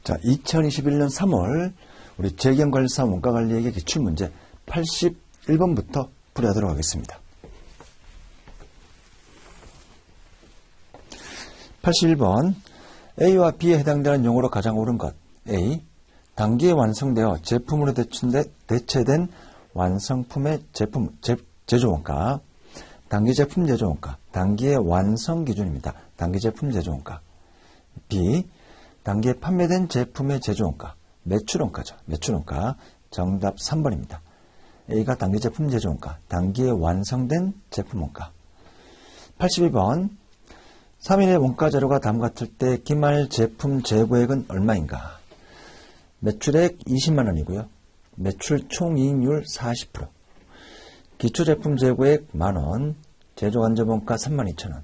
자, 2021년 3월 우리 재경관리사 원가관리액의 기출문제 81번부터 풀이하도록 하겠습니다. 81번 A와 B에 해당되는 용어로 가장 옳은 것. A. 단기에 완성되어 제품으로 대체된 완성품의 제조원가. 단기 제품 제조원가. 단기의 완성 기준입니다. 단기 제품 제조원가. B. 단기에 판매된 제품의 제조원가. 매출원가죠. 매출원가. 정답 3번입니다. A가 단기 제품 제조원가. 단기에 완성된 제품원가. 82번 3일의 원가 자료가 다음 같을 때 기말 제품 재고액은 얼마인가? 매출액 20만원이고요. 매출 총이익률 40%. 기초제품 재고액 만원. 제조간접원가 32,000원.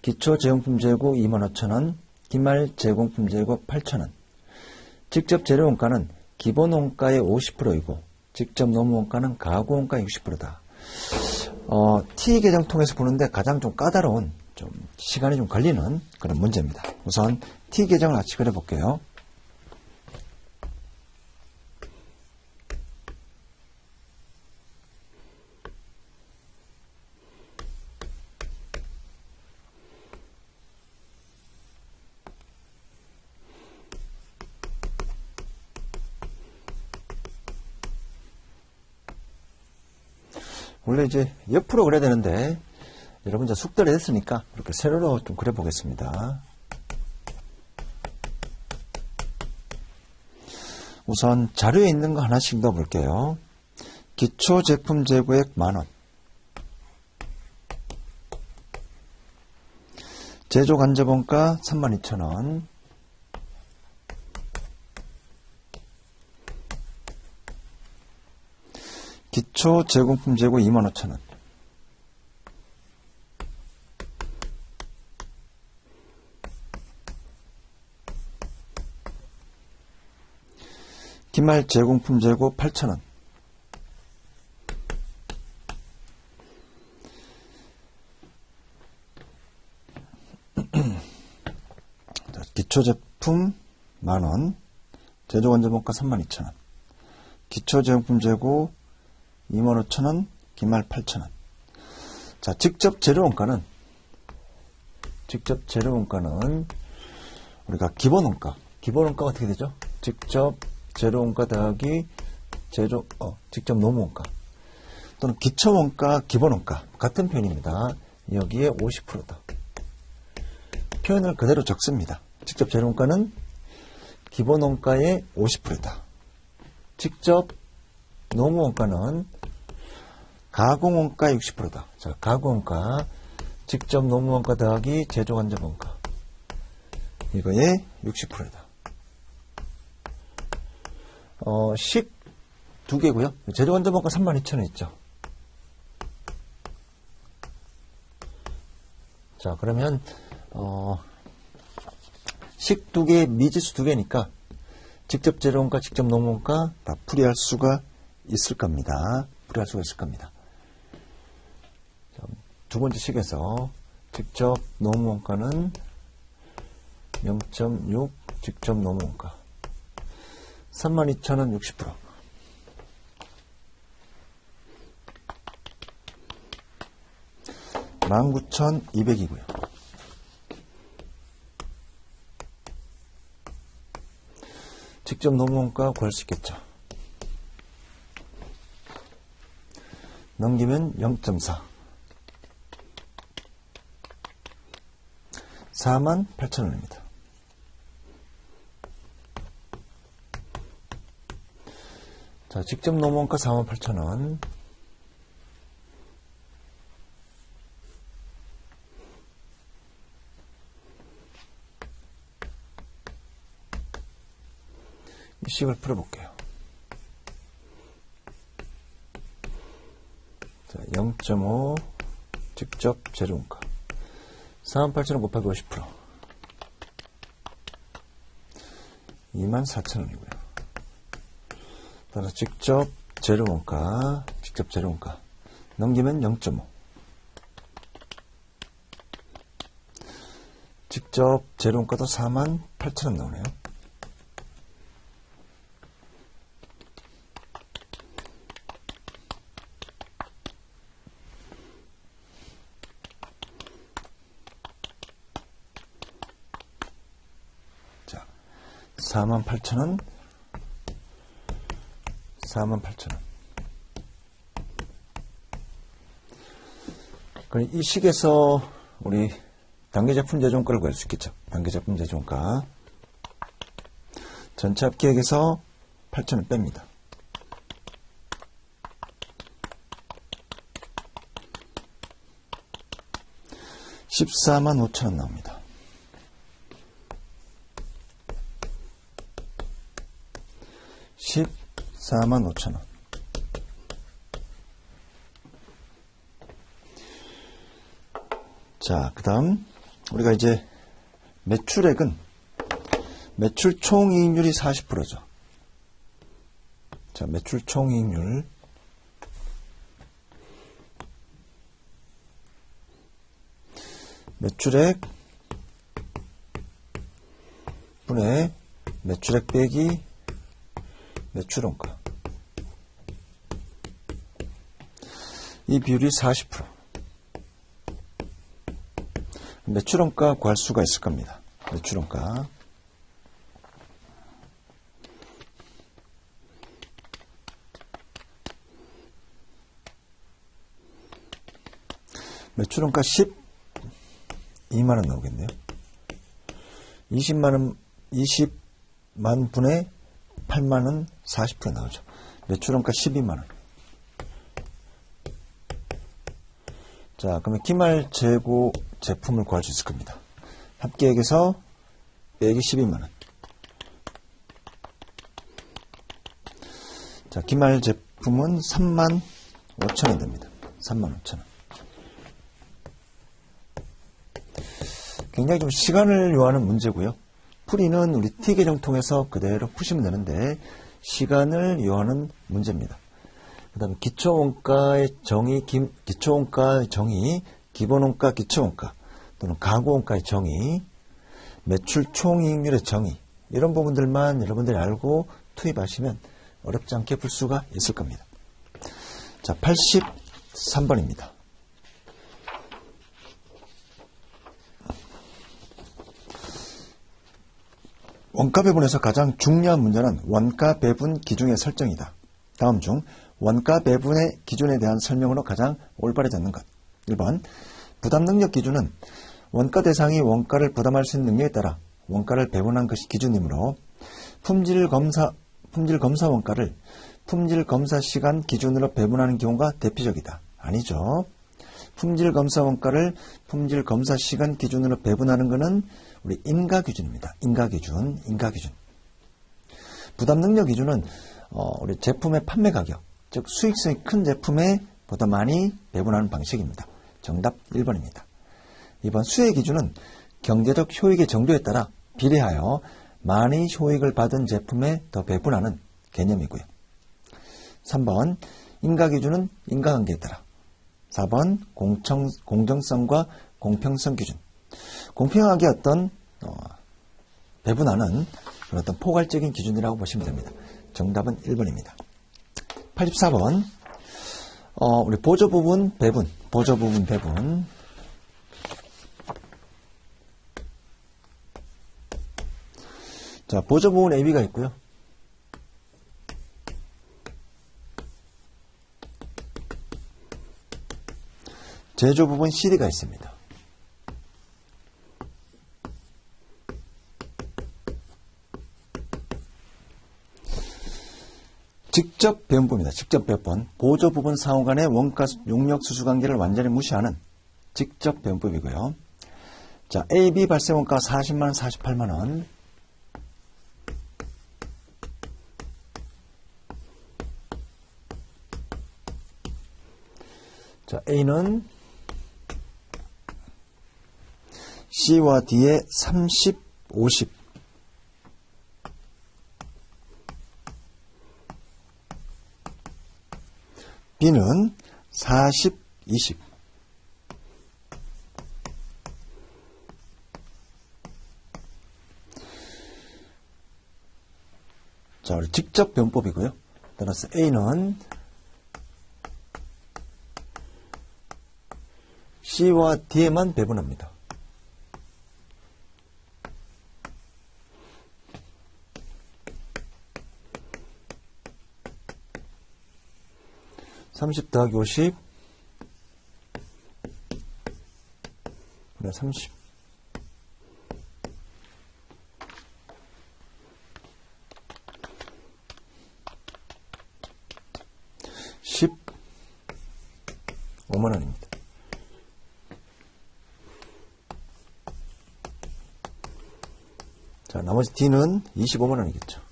기초제용품 재고 25,000원. 기말 제공품 재고 8,000원. 직접 재료원가는 기본원가의 50%이고 직접 노무원가는 가구원가의 60%다. T 계정 통해서 보는데 가장 좀 까다로운, 좀 시간이 좀 걸리는 그런 문제입니다. 우선 T 계정을 같이 그려볼게요. 원래 이제 옆으로 그려야 되는데 여러분 이제 숙달이 됐으니까 이렇게 세로로 좀 그려보겠습니다. 우선 자료에 있는 거 하나씩 넣어볼게요. 기초 제품 재고액 만원. 제조 간접원가 32,000원. 기초 제공품 재고 25,000원. 기말 제공품 재고 8,000원. 기초 제품 만원. 제조 간접원가 32,000원. 기초 제공품 재고 25,000원, 기말 8,000원. 자, 직접 재료원가는 우리가 기본원가. 기본원가가 어떻게 되죠? 직접 재료원가 더하기 직접 노무원가. 또는 기초원가, 기본원가. 같은 표현입니다. 여기에 50%다. 표현을 그대로 적습니다. 직접 재료원가는 기본원가의 50%다. 직접 노무원가는 가공원가의 60%다. 자, 가공원가, 직접 노무원가 더하기 제조간접원가. 이거의 60%다. 식 두 개고요. 제조간접원가 32,000원 있죠. 자, 그러면 식 두 개, 미지수 두 개니까 직접 재료원가, 직접 노무원가 다 풀이할 수가 있을 겁니다. 두 번째 식에서 직접 노무원가는 0.6 직접 노무원가 32,000원 60%. $19,200이고요. 직접 노무원가 구할 수 있겠죠. 넘기면 0.4. 48,000원입니다. 자, 직접 노무원가 48,000원. 이 식을 풀어볼게요. 자, 0.5 직접 재료원가 48,000원 곱하기 50%. 24,000원이고요. 따라서 직접 재료원가 넘기면 0.5. 직접 재료원가도 48,000원 나오네요. 48,000원, 48,000원. 이 식에서 우리 단계제품 제종가를 구할 수 있겠죠. 단계제품 제종가. 전체 합계액에서 8,000원 뺍니다. (145,000원) 나옵니다. (145,000원) 자, 그 다음 우리가 이제 매출액은 매출 총이익률이 40%죠. 자, 매출 총이익률 매출액 분의 매출액 빼기 매출원가. 이 비율이 40%. 매출원가 구할 수가 있을 겁니다. 매출원가. 매출원가 12만원 나오겠네요. 20만 분의 8만원 40% 나오죠. 매출원가 12만원. 자, 그러면 기말 재고 제품을 구할 수 있을 겁니다. 합계액에서 빼기 12만원. 자, 기말 제품은 35,000원 됩니다. 35,000원. 굉장히 좀 시간을 요하는 문제고요. 풀이는 우리 T계정 통해서 그대로 푸시면 되는데 시간을 요하는 문제입니다. 그 다음에 기초원가의 정의, 기초원가의 정의, 기본원가, 기초원가 또는 가구원가의 정의, 매출 총이익률의 정의, 이런 부분들만 여러분들이 알고 투입하시면 어렵지 않게 풀 수가 있을 겁니다. 자, 83번입니다. 원가 배분에서 가장 중요한 문제는 원가 배분 기준의 설정이다. 다음 중 원가 배분의 기준에 대한 설명으로 가장 올바르지 않는 것. 1번, 부담 능력 기준은 원가 대상이 원가를 부담할 수 있는 능력에 따라 원가를 배분한 것이 기준이므로 품질 검사 원가를 품질 검사 시간 기준으로 배분하는 경우가 대표적이다. 아니죠. 품질 검사 원가를 품질 검사 시간 기준으로 배분하는 것은 우리 인가 기준입니다. 인가 기준. 부담 능력 기준은 우리 제품의 판매 가격, 즉 수익성이 큰 제품에 보다 많이 배분하는 방식입니다. 정답 1번입니다. 2번, 수혜 기준은 경제적 효익의 정도에 따라 비례하여 많이 효익을 받은 제품에 더 배분하는 개념이고요. 3번, 인가 기준은 인과관계에 따라. 4번, 공정성과 공평성 기준. 공평하게 어떤 배분하는 그런 어떤 포괄적인 기준이라고 보시면 됩니다. 정답은 1번입니다. 84번, 우리 보조 부분 배분. 자, 보조 부분 AB가 있고요. 제조 부분 CD가 있습니다. 직접 배분법입니다. 직접 배분. 보조 부분 상호 간의 원가 용역 수수 관계를 완전히 무시하는 직접 배분법이고요. 자, AB 발생 원가 40만원, 48만원. 자, A는 C와 D의 30, 50. B는 40, 20. 자, 우리 직접 배분법이고요. 따라서 A는 C와 D에만 배분합니다. 30 더하기 50. 그래, 30. 15만원입니다. 자, 나머지 D는 25만원이겠죠.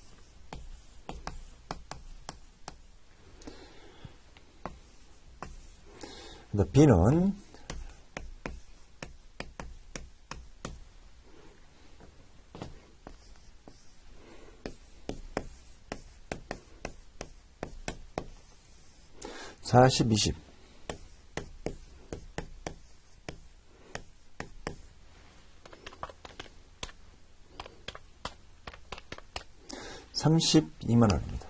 B는 40, 20. 32만원입니다.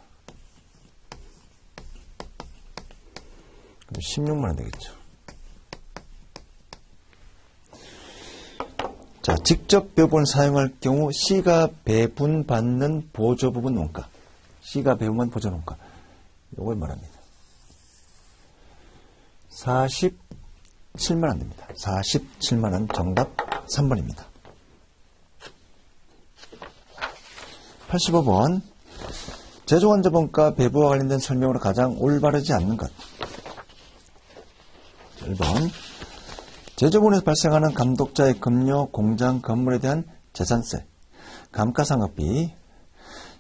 16만원 되겠죠. 자, 직접 배분을 사용할 경우 C가 배분받는 보조부분 원가, C가 배분받는 보조원가, 요걸 말합니다. 47만원 됩니다. 47만원. 정답 3번입니다. 85번. 제조원자본가 배부와 관련된 설명으로 가장 올바르지 않는 것. 1번. 제조분에서 발생하는 감독자의 급료, 공장, 건물에 대한 재산세, 감가상각비,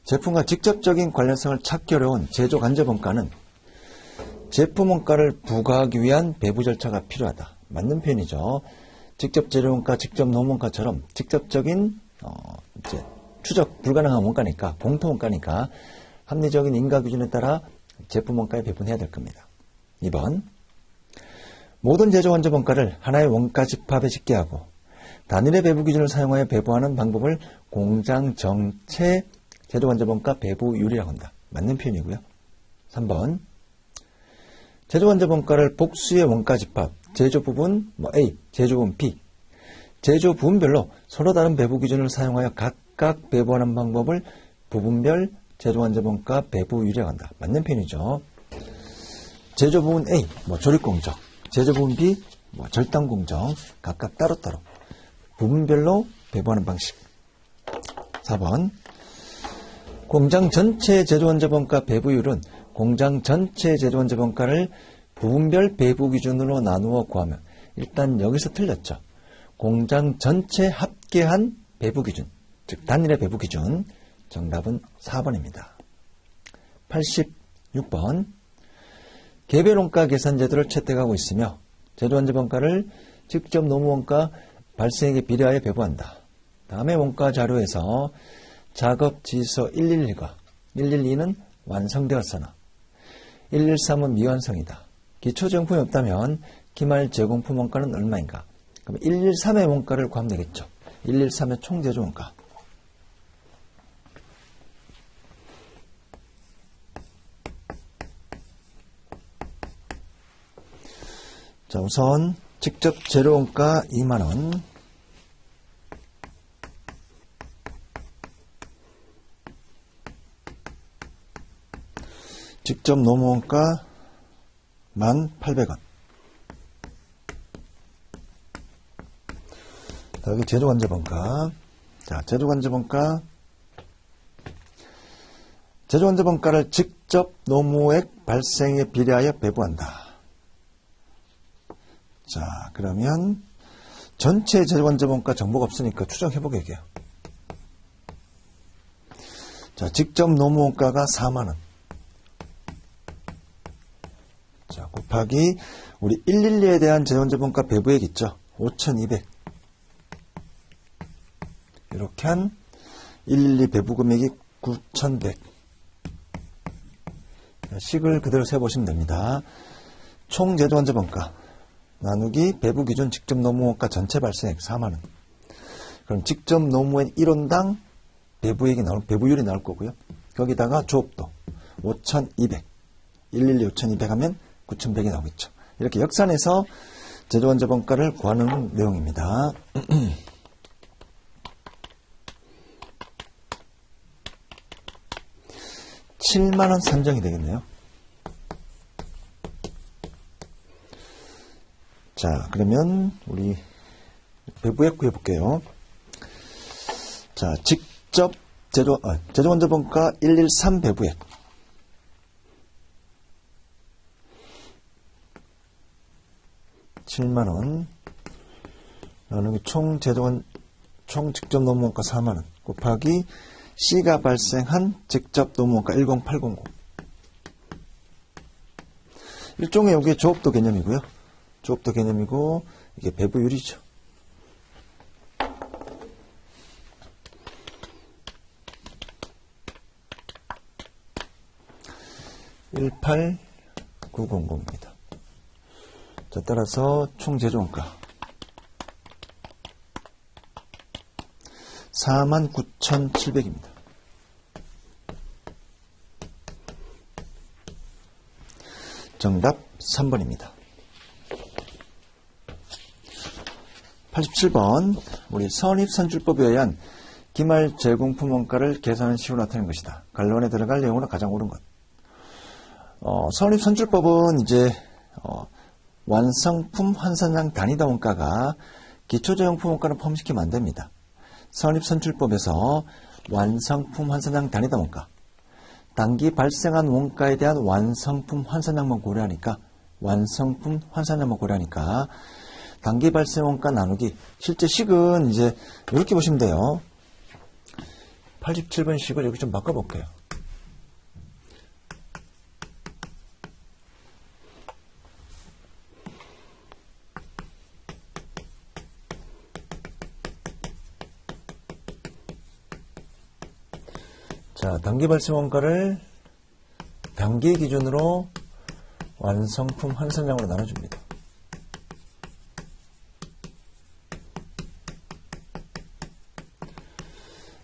제품과 직접적인 관련성을 찾기 어려운 제조간접원가는 제품원가를 부과하기 위한 배부 절차가 필요하다. 맞는 표현이죠. 직접 재료원가, 직접 노무원가처럼 직접적인 이제 추적 불가능한 원가니까, 공통원가니까 합리적인 인가 기준에 따라 제품원가에 배분해야 될 겁니다. 2번. 모든 제조간접원가를 하나의 원가 집합에 집계하고 단일의 배부 기준을 사용하여 배부하는 방법을 공장 전체 제조간접원가 배부율이라고 한다. 맞는 표현이고요. 3번. 제조간접원가를 복수의 원가 집합, 제조부분 A, 제조부분 B, 제조부분별로 서로 다른 배부 기준을 사용하여 각각 배부하는 방법을 부분별 제조간접원가 배부율이라고 한다. 맞는 표현이죠. 제조부분 A, 조립공정, 제조부분 B, 절단공정, 각각 따로따로 부분별로 배부하는 방식. 4번. 공장 전체 제조간접원가 배부율은 공장 전체 제조간접원가를 부분별 배부 기준으로 나누어 구하면, 일단 여기서 틀렸죠. 공장 전체 합계한 배부 기준, 즉 단일의 배부 기준. 정답은 4번입니다. 86번. 개별원가 계산 제도를 채택하고 있으며 제조간접원가를 직접 노무원가 발생액에 비례하여 배부한다. 다음의 원가 자료에서 작업지서 111과 112는 완성되었으나 113은 미완성이다. 기초제공품이 없다면 기말 제공품 원가는 얼마인가? 그럼 113의 원가를 구하면 되겠죠. 113의 총제조원가. 자, 우선 직접 재료원가 2만원, 직접 노무원가 1,800원. 여기 제조간접원가. 자, 제조간접원가를 직접 노무액 발생에 비례하여 배부한다. 자, 그러면 전체 제조간접원가 정보가 없으니까 추정해보게요. 자, 직접 노무원가가 4만원. 자, 곱하기 우리 112에 대한 제조간접원가 배부액 있죠. 5,200. 이렇게 한 112 배부 금액이 9,100. 식을 그대로 세보시면 됩니다. 총 제조간접원가 나누기 배부 기준 직접 노무원가 전체 발생액 4만원. 그럼 직접 노무액 1원당 배부율이 나올 거고요. 거기다가 조업도 5,200. 112 5,200 하면 9,100이 나오겠죠. 이렇게 역산해서 제조간접원가를 구하는 내용입니다. 7만원 산정이 되겠네요. 자, 그러면 우리 배부액 구해볼게요. 자, 직접 제조원자본가 113 배부액. $70,000 나누기 총 직접 노무원가 4만원 곱하기 C가 발생한 직접 노무원가 10800. 일종의 여기에 조업도 개념이고요. 조업도 개념이고 이게 배부율이죠. 18900입니다. 자, 따라서 총 제조원가 49,700입니다. 정답 3번입니다. 87번 우리 선입선출법에 의한 기말 제공품 원가를 계산하는 식으로 나타낸 것이다. 간론에 들어갈 내용으로 가장 옳은 것. 선입선출법은 이제 완성품 환산량 단위당 원가가 기초제공품 원가를 포함시키면 안 됩니다. 선입선출법에서 완성품 환산량 단위당 원가, 당기 발생한 원가에 대한 완성품 환산량만 고려하니까 단기 발생 원가 나누기 실제 식은 이제 이렇게 보시면 돼요. 87번 식을 여기 좀 바꿔볼게요. 자, 단기 발생 원가를 단기 기준으로 완성품 환산량으로 나눠줍니다.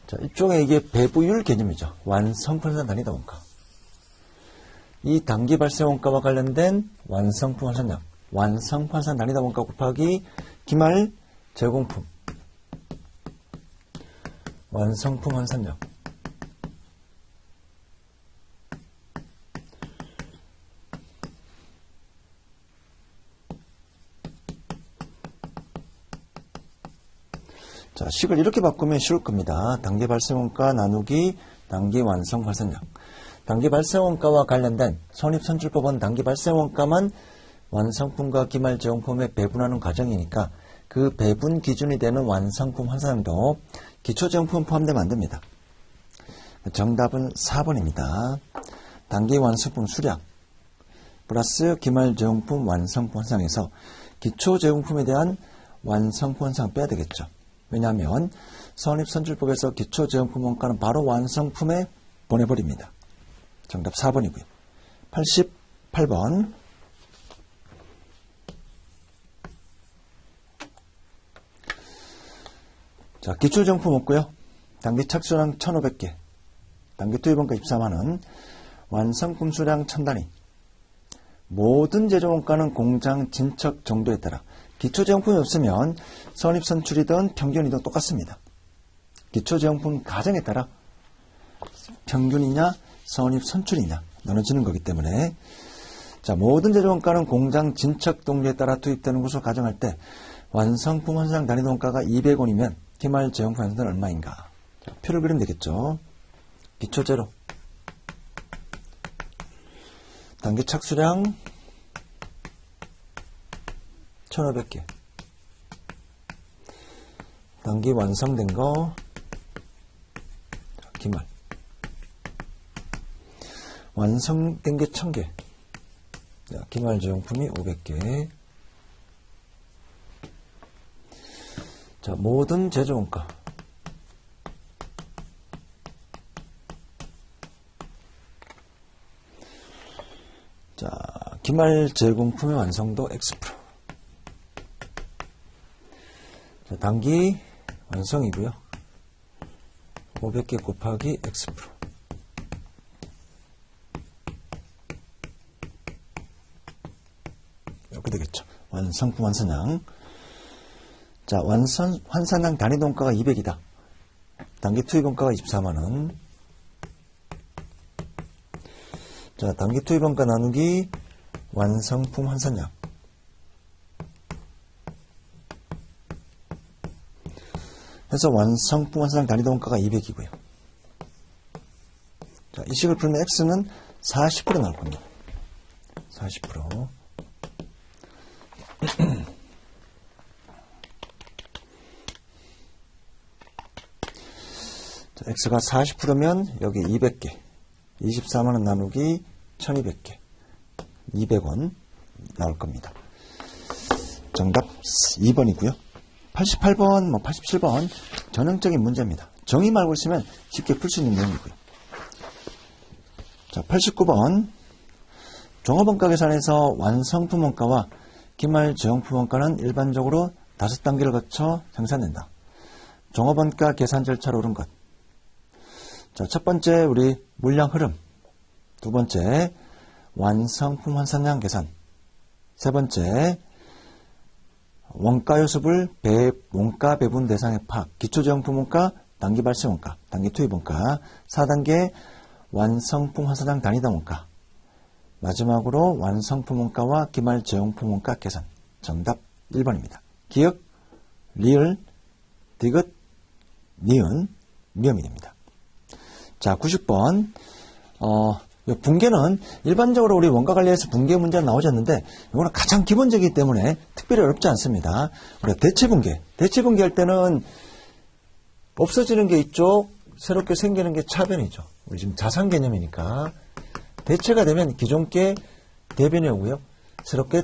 자, 일종의 이게 배부율 개념이죠. 완성품 환산 단위당 원가. 이 단기 발생 원가와 관련된 완성품 환산량, 완성품 환산 단위당 원가 곱하기 기말 제공품 완성품 환산량. 자, 식을 이렇게 바꾸면 쉬울 겁니다. 단기 발생원가 나누기 단기 완성 환산량. 단기 발생원가와 관련된 선입선출법은 단기 발생원가만 완성품과 기말 제공품에 배분하는 과정이니까 그 배분 기준이 되는 완성품 환산량도 기초제공품 포함되면 안 됩니다. 정답은 4번입니다. 단기 완성품 수량 플러스 기말 제공품 완성품 환산량에서 기초제공품에 대한 완성품 환산을 빼야 되겠죠. 왜냐하면 선입선출법에서 기초제공품 원가는 바로 완성품에 보내버립니다. 정답 4번이고요. 88번 자, 기초제공품 없고요. 단기 착수량 1,500개, 단기 투입원가 24만원, 완성품 수량 1,000단위. 모든 제조원가는 공장 진척 정도에 따라 기초제공품이 없으면 선입선출이든 평균이든 똑같습니다. 기초제공품 가정에 따라 평균이냐 선입선출이냐 나눠지는 거기 때문에 자, 모든 제조원가는 공장 진척 동료에 따라 투입되는 것으로 가정할 때 완성품 환산량 단위 원가가 200원이면 기말 제공품 환산은 얼마인가? 자, 표를 그리면 되겠죠. 기초제로 단기 착수량 1,500개. 단기 완성된 거 기말. 완성된 게 1,000개. 기말 제공품이 500개. 자, 모든 제조원가. 자, 기말 제공품의 완성도 X%. 자, 단기 완성이고요. 500개 곱하기 X%. 이렇게 되겠죠. 완성품 환산량. 자, 환산량 단위 원가가 200이다. 단기 투입 원가가 24만원. 자, 단기 투입 원가 나누기 완성품 환산량. 해서 완성품 환산당 단위당 원가가 200이고요. 자, 이 식을 풀면 x는 40% 나올 겁니다. 40%. 자, x가 40%면 여기 200개. 24만원 나누기 1200개. 200원 나올 겁니다. 정답 2번이고요. 88번, 87번 전형적인 문제입니다. 정의 말고 있으면 쉽게 풀 수 있는 내용이고요. 자, 89번 종합원가 계산에서 완성품 원가와 기말저용품 원가는 일반적으로 5단계를 거쳐 생산된다. 종합원가 계산 절차로 옳은 것. 자, 첫 번째 우리 물량 흐름, 두 번째 완성품 환산량 계산, 세 번째 원가 요소별 원가 배분 대상의 파악, 기초제형품 원가, 단기 발생 원가, 단기 투입 원가, 4단계 완성품 환산량 단위당 원가, 마지막으로 완성품 원가와 기말 제용품 원가 계산. 정답 1번입니다. 기역, 리을, 디귿, 니은, 미음이 됩니다. 자, 90번 붕괴는 일반적으로 우리 원가 관리에서 붕괴 문제가 나오졌는데 이거는 가장 기본적이기 때문에 특별히 어렵지 않습니다. 우리가 대체 붕괴할 때는 없어지는 게 이쪽, 새롭게 생기는 게 차변이죠. 우리 지금 자산 개념이니까 대체가 되면 기존 게 대변이 오고요. 새롭게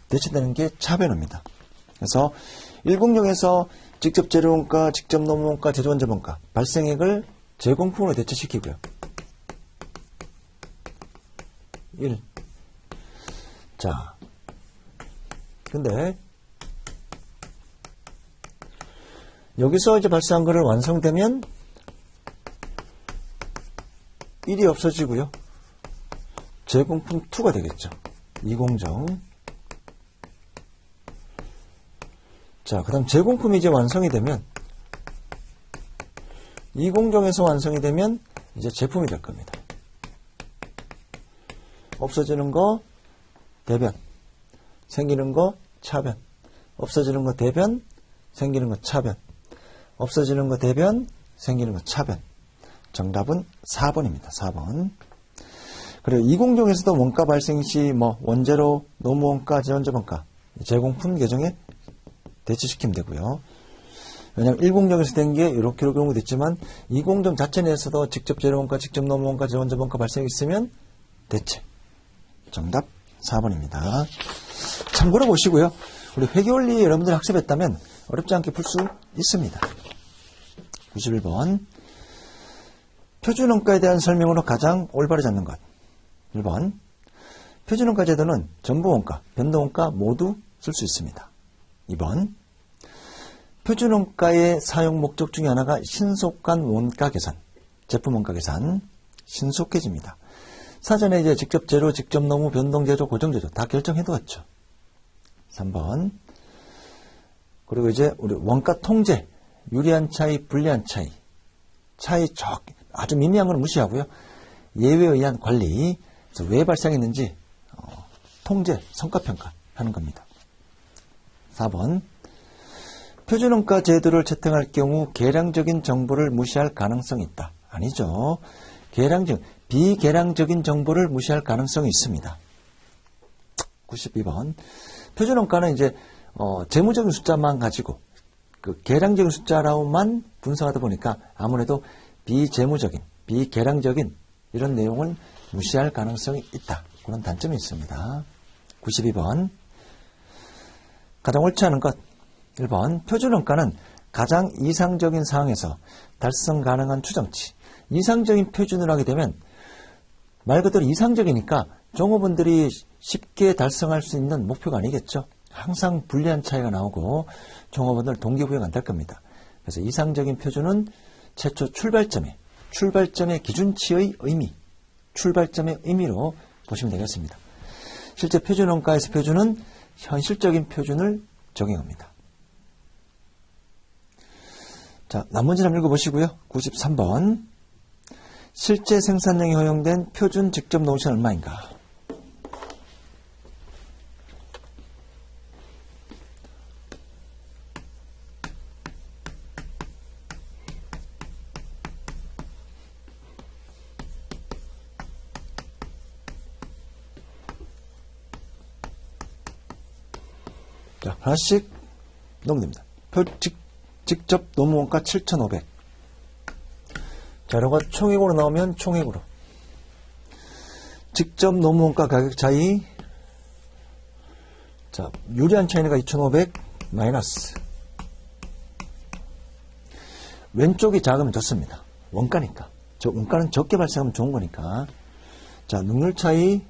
대체되는 게 차변입니다. 그래서 1공용에서 직접 재료원가, 직접 노무원가, 제조원자원가 발생액을 제공품으로 대체시키고요. 1. 자, 근데 여기서 이제 발생한 거를 완성되면 1이 없어지고요. 제공품 2가 되겠죠. 2공정. 자, 그 다음 제공품이 이제 완성이 되면 2공정에서 완성이 되면 이제 제품이 될 겁니다. 없어지는 거 대변, 생기는 거 차변, 없어지는 거 대변, 생기는 거 차변, 없어지는 거 대변, 생기는 거 차변. 정답은 4번입니다. 4번. 그리고 2공정에서도 원가 발생 시 원재료, 노무원가, 제원자원가, 제공품 계정에 대체시키면 되고요. 왜냐하면 1공정에서 된 게 이렇게 경우됐지만 2공정 자체 내에서도 직접 재료원가, 직접 노무원가, 제원자원가 발생이 있으면 대체. 정답 4번입니다. 참고로 보시고요. 우리 회계원리 여러분들이 학습했다면 어렵지 않게 풀 수 있습니다. 91번 표준원가에 대한 설명으로 가장 올바르지 않는 것. 1번 표준원가 제도는 정보원가, 변동원가 모두 쓸 수 있습니다. 2번 표준원가의 사용 목적 중에 하나가 신속한 원가 계산, 제품 원가 계산, 신속해집니다. 사전에 이제 직접 재료, 직접 노무, 변동 제조, 고정 제조 다 결정해 두었죠. 3번 그리고 이제 우리 원가 통제, 유리한 차이, 불리한 차이, 아주 미미한 건 무시하고요. 예외에 의한 관리, 그래서 왜 발생했는지 통제, 성과평가 하는 겁니다. 4번 표준원가 제도를 채택할 경우 계량적인 정보를 무시할 가능성이 있다. 아니죠. 비계량적인 정보를 무시할 가능성이 있습니다. 92번 표준원가는 이제 재무적인 숫자만 가지고 그 계량적인 숫자로만 분석하다 보니까 아무래도 비재무적인, 비계량적인 이런 내용을 무시할 가능성이 있다. 그런 단점이 있습니다. 92번 가장 옳지 않은 것. 1번 표준원가는 가장 이상적인 상황에서 달성 가능한 추정치. 이상적인 표준을 하게 되면 말 그대로 이상적이니까 종업원들이 쉽게 달성할 수 있는 목표가 아니겠죠. 항상 불리한 차이가 나오고 종업원들 동기부여가 안 될 겁니다. 그래서 이상적인 표준은 최초 출발점의 기준치의 의미, 출발점의 의미로 보시면 되겠습니다. 실제 표준원가에서 표준은 현실적인 표준을 적용합니다. 자, 난문제 한번 읽어보시고요. 93번 실제 생산량이 허용된 표준 직접 노무시는 얼마인가? 자, 하나씩 넣으면 됩니다. 직접 노무원가 7,500. 자료가 총액으로 나오면 총액으로. 직접 노무원가 가격 차이. 자, 유리한 차이가 2,500 마이너스. 왼쪽이 작으면 좋습니다. 원가니까. 저 원가는 적게 발생하면 좋은 거니까. 자, 능률 차이.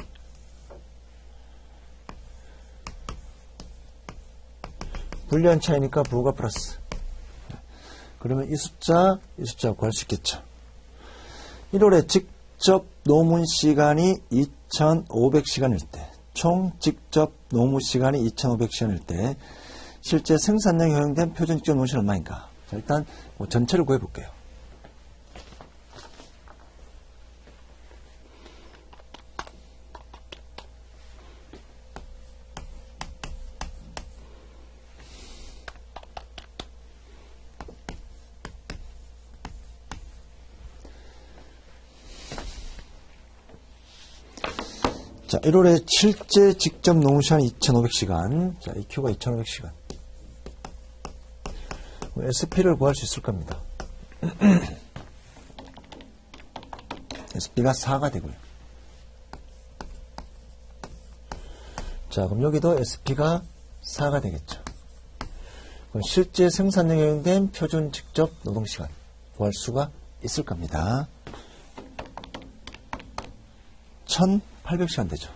불리한 차이니까 부가 플러스. 그러면 이 숫자 구할 수 있겠죠. 1월에 직접 노문 시간이 2,500시간일 때, 총 직접 노무 시간이 2,500시간일 때, 실제 생산량이 허용된 표준 직접 노무 시간 얼마인가? 자, 일단 전체를 구해볼게요. 자, 1월에 실제 직접 노무 시간 2,500시간. 자, 이 Q가 2,500시간. SP를 구할 수 있을 겁니다. SP가 4가 되고요. 자, 그럼 여기도 SP가 4가 되겠죠. 그럼 실제 생산량에 허용된 표준 직접 노동시간 구할 수가 있을 겁니다. 1,800시간 되죠.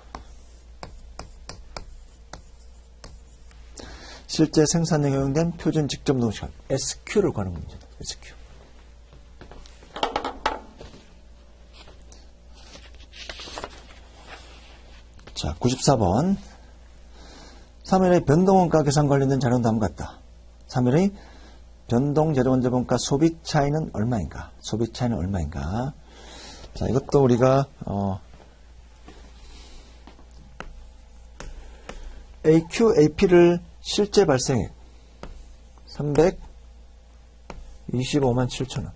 실제 생산량에 허용된 표준 직접 노동시간 SQ를 구하는 문제다. SQ. 자, 94번. 3일의 변동원가 계산 관련된 자료는 다음과 같다. 3일의 변동재료원재본가 소비 차이는 얼마인가? 소비 차이는 얼마인가? 자, 이것도 우리가 AQ, AP를 실제 발생액 325만 7천원.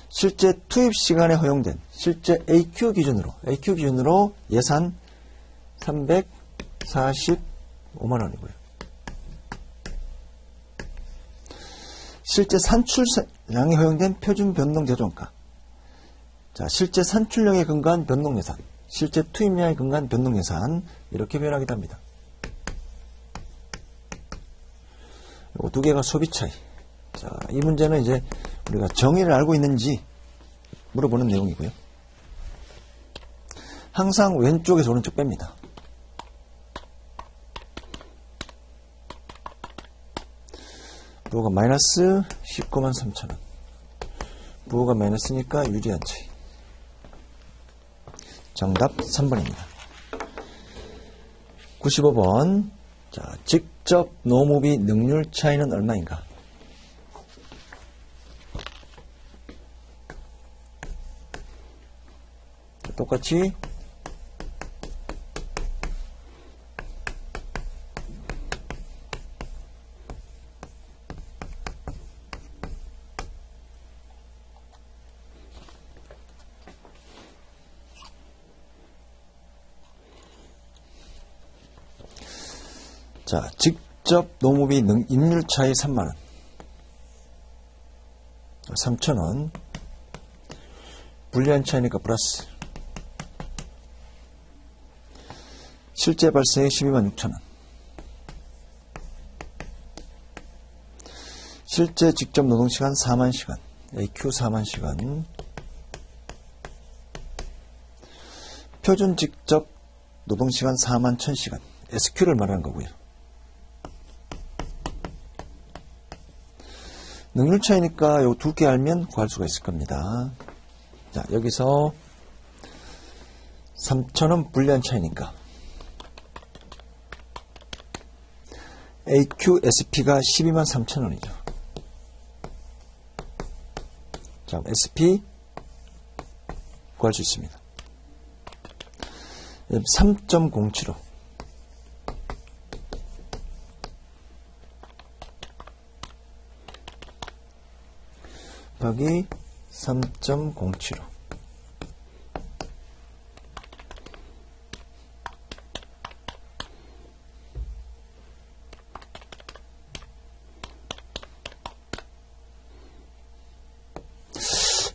실제 투입 시간에 허용된 실제 AQ 기준으로 예산 345만원이고요. 실제 산출량에 허용된 표준 변동 제조원가. 자, 실제 산출량에 근거한 변동 예산, 실제 투입량에 근거한 변동 예산, 이렇게 표현하기도 합니다. 이 두 개가 소비 차이. 자, 이 문제는 이제 우리가 정의를 알고 있는지 물어보는 내용이고요. 항상 왼쪽에서 오른쪽 뺍니다. 부호가 마이너스 19만 3천원. 부호가 마이너스니까 유리한 차이. 정답 3번입니다. 95번. 자, 직접 노무비 능률 차이는 얼마인가? 똑같이 자, 직접 노무비 임률 차이 3만원. 3,000원. 불리한 차이니까 플러스. 실제 발생액 12만 6천원. 실제 직접 노동시간 4만 시간. AQ 4만 시간. 표준 직접 노동시간 4만 1000시간. SQ를 말하는 거고요. 능률 차이니까 요 두 개 알면 구할 수가 있을 겁니다. 자, 여기서 3,000원 불리한 차이니까 AQ, SP가 12만 3천원이죠. 자, SP 구할 수 있습니다. 3.075. 여기 3.075.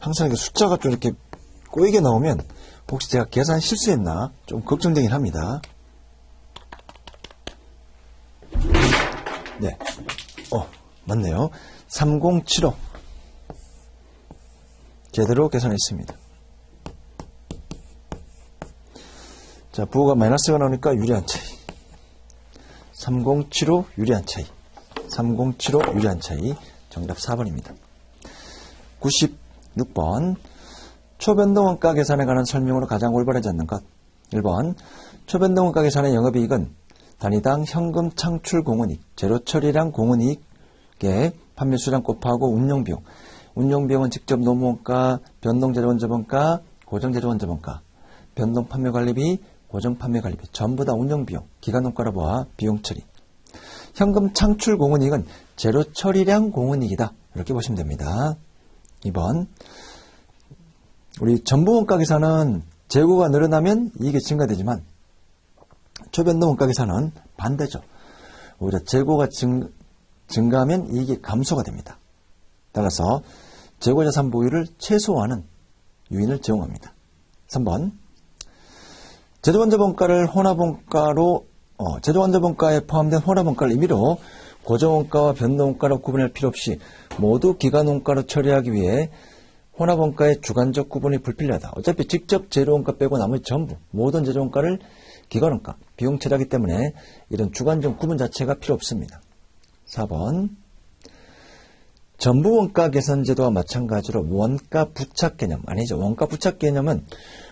항상 이렇게 숫자가 좀 이렇게 꼬이게 나오면 혹시 제가 계산 실수했나 좀 걱정되긴 합니다. 네. 맞네요. 3075. 제대로 계산했습니다. 자, 부호가 마이너스가 나오니까 유리한 차이. 3075 유리한 차이. 3075 유리한 차이. 정답 4번입니다. 96번. 초변동 원가 계산에 관한 설명으로 가장 올바르지 않는 것. 1번. 초변동 원가 계산의 영업이익은 단위당 현금 창출 공헌이익, 재료 처리량 공헌이익에 판매수량 곱하고 운용비용. 운용비용은 직접 노무원가, 변동재료원자원가, 고정재료원자원가, 변동판매관리비, 고정판매관리비 전부 다 운용비용, 기간원가로 보아 비용 처리. 현금 창출 공헌이익은 재료 처리량 공헌이익이다. 이렇게 보시면 됩니다. 2번. 우리 전부원가 계산은 재고가 늘어나면 이익이 증가되지만 초변동 원가 계산은 반대죠. 오히려 재고가 증가하면 이익이 감소가 됩니다. 따라서 재고자산 보유를 최소화하는 요인을 제공합니다. 3번. 제조원자본가를 혼합원가로 제조원자본가에 포함된 혼합원가를 임의로 고정원가와 변동원가로 구분할 필요 없이 모두 기간원가로 처리하기 위해 혼합원가의 주관적 구분이 불필요하다. 어차피 직접 재료원가 빼고 나머지 전부 모든 재료원가를 기간원가, 비용 처리하기 때문에 이런 주관적 구분 자체가 필요 없습니다. 4번. 전부 원가 계산 제도와 마찬가지로 원가 부착 개념 아니죠. 원가 부착 개념은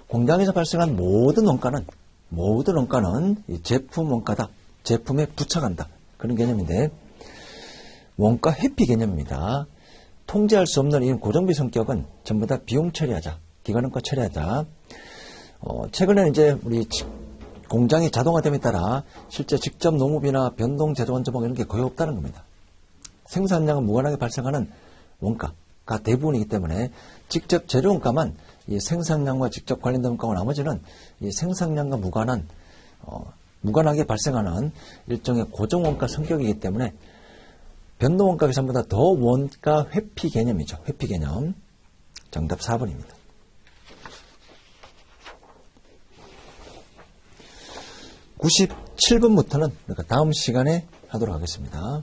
공장에서 발생한 모든 원가는 이 제품 원가다. 제품에 부착한다. 그런 개념인데 원가 회피 개념입니다. 통제할 수 없는 이 고정비 성격은 전부 다 비용 처리하자. 기간원가 처리하자. 최근에는 이제 우리 공장이 자동화됨에 따라 실제 직접 노무비나 변동 제조원자봉 이런 게 거의 없다는 겁니다. 생산량은 무관하게 발생하는 원가가 대부분이기 때문에 직접 재료원가만 이 생산량과 직접 관련된 원가고 나머지는 이 생산량과 무관하게 발생하는 일종의 고정원가 성격이기 때문에 변동원가 계산보다 더 원가 회피 개념이죠. 회피 개념. 정답 4번입니다. 97번부터는 다음 시간에 하도록 하겠습니다.